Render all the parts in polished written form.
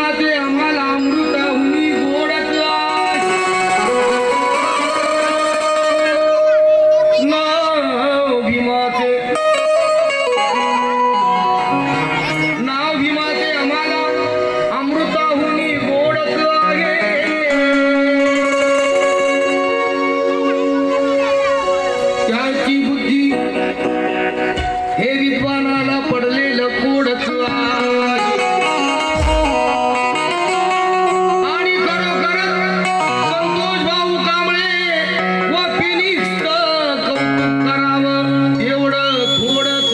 भीमाचे आम्हाला अमृताहुनी गोडच नाव भीमाचे आम्हाला अमृताहुनी गोडच आहे त्याची बुद्धी हे विद्वानाला पडलेलं कोडच आणि खरोखर संतोष भाऊ कांबळे व फिनिक्स कौतुक करावं एवढं थोडंच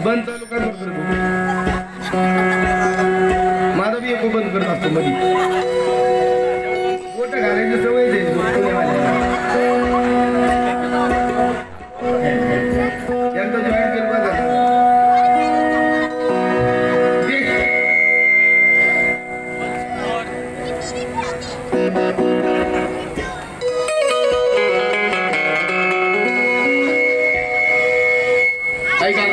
बंद चालू कर माझा बी एको बंद करत असतो मध्ये गोट घालायची सवय एकदा जॉईन केलं बघा ऐका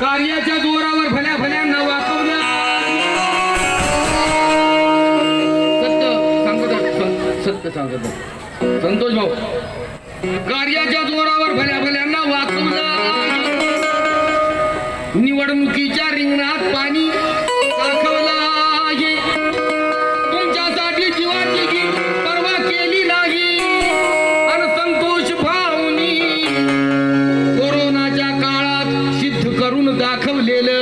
कार्याच्या जोरावर भल्या भल्यांना वाकवलं सत्य सांगत संतोष भाऊ कार्याच्या जोरावर भल्या भल्यांना वाकवलं निवडणुकीच्या रिंगणात पाणी दाखवलं आहे तुमच्यासाठी जीवाची पर्वा केली नाही आणि संतोष भाऊनी कोरोनाच्या काळात सिद्ध करून दाखवलेलं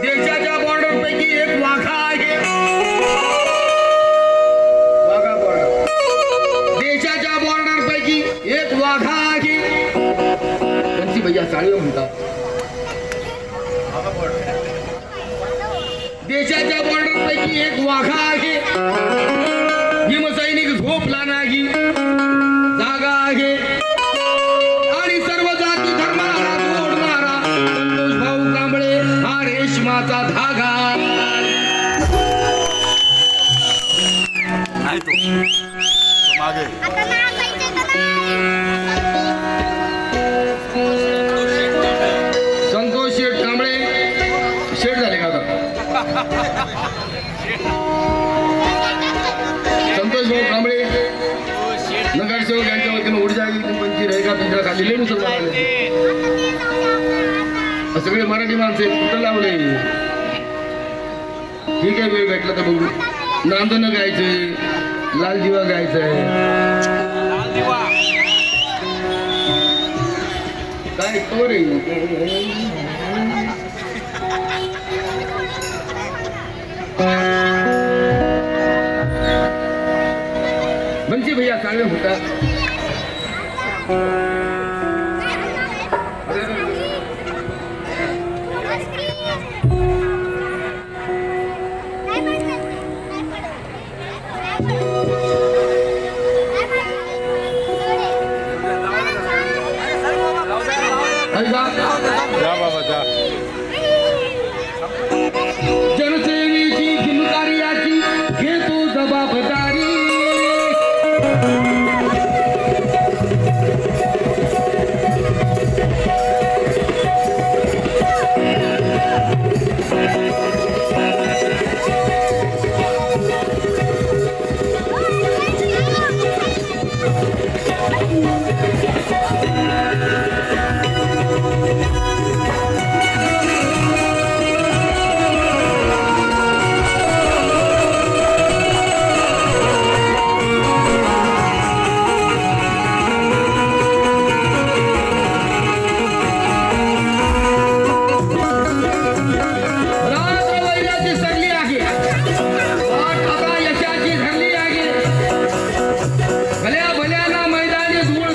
देशाच्या बॉर्डर पैकी एक वाघा आहे देशाच्या बॉर्डर पैकी एक वाघा आहे कोणती भैया साळी म्हणतात देशाच्या बॉर्डर पैकी एक वाघा आहे भीमसैनिक झोपला नाही जागा आहे आणि सर्व जाती धर्माला जोडणारा संतोष भाऊ कांबळे हा रेशमाचा धागा संतोष शेठ कांबळे शेठ झाले का संतोष भाऊ कांबळे नगरसेवक यांच्या वतीनं ऊर्जा पंची रहेगा तुमच्या खाली लेणू सगळे मराठी माणसे कुठं लावले ठीक आहे वेळ भेटला तर बघू नांदणं गायचंय लाल दिवा गायचंय काय तो रे बंसी भैया चांगले होता जनसेवेची जिम्मेदारीची घेतो जबाबदारी भल्या भल्याला मैदानी धूळ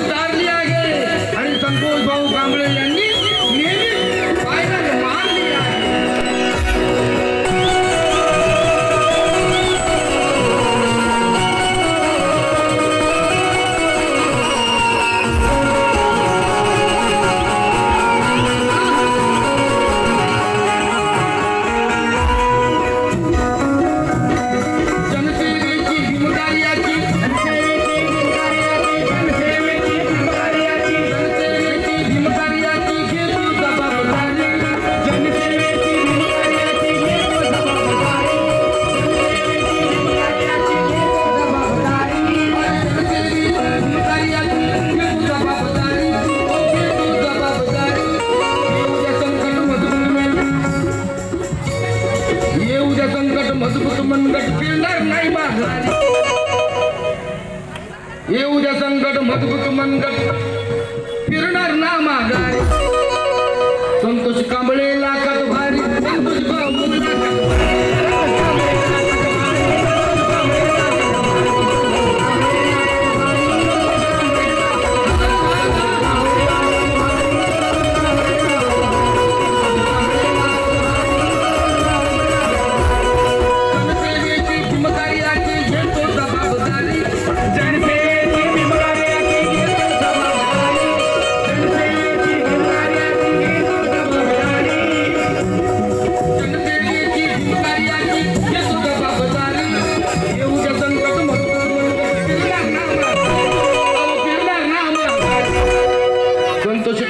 येऊ द्या संकट मजबूत मनगट फिरणार ना माघारी संतोष कांबळे लाखात भारी संतोष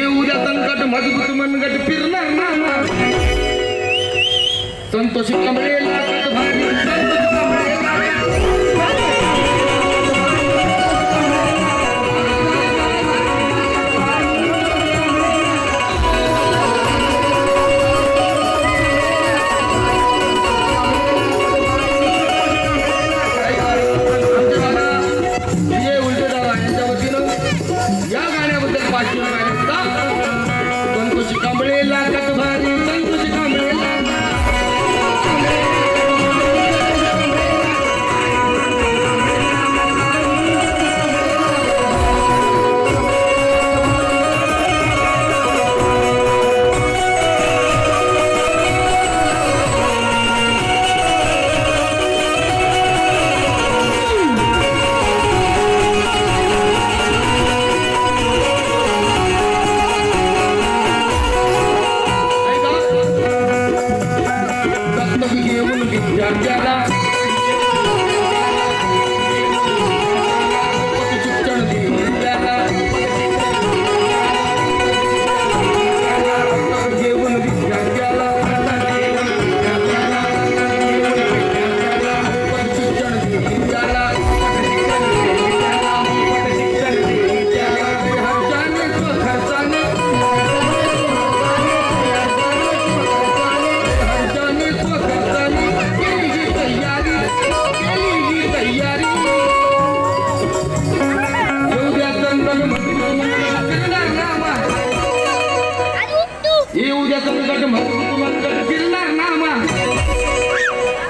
भाऊ लाखात मजबूत मनगट फिरणार ना संतोष कांबळे लाखात भारी संतोष कांबळे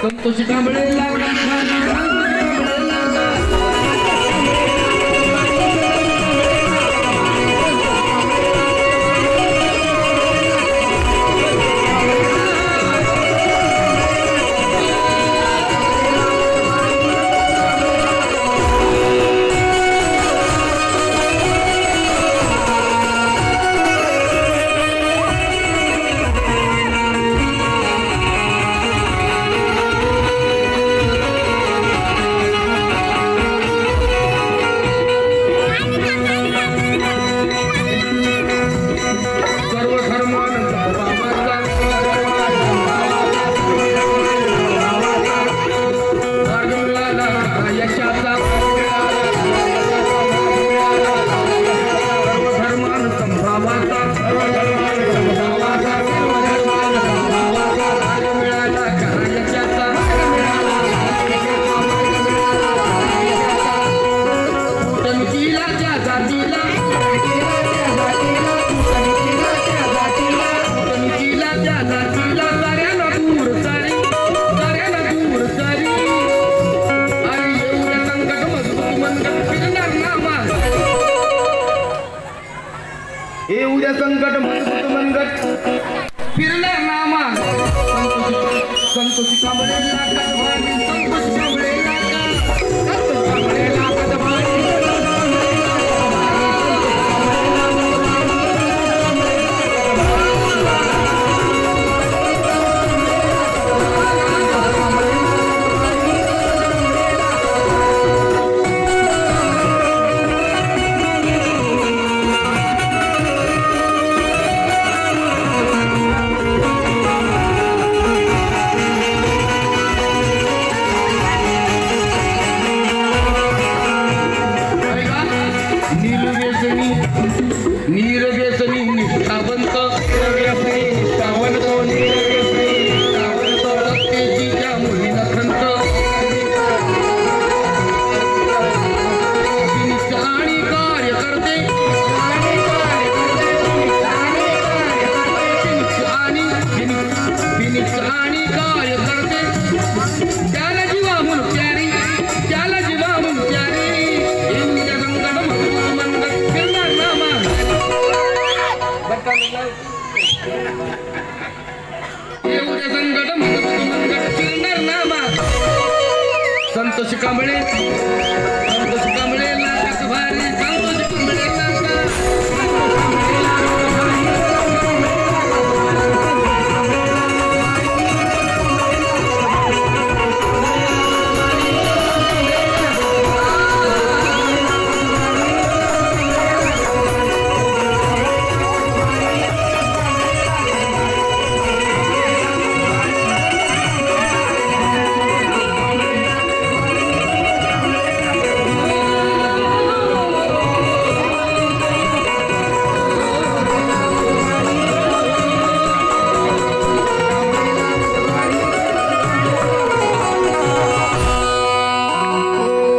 संतोष कांबळे मंगत फिरणार नामा संतोषी कांबळे लाखात भारी संतोषी कांबळे लाखात भारी नीरव्यसनी निष्ठावंत सत्तेची त्या मुलीला खंत फिनिक्स आणि कार्यकर्ते फिनिक्स आणि कार्यकर्ते त्याला जीवाहून प्यारी त्याला जीवाहून प्यारी इंद्र संकट मंगत फिरणार नामा एवढे संकट मंगत फिरणार नामा संतोष कांबळे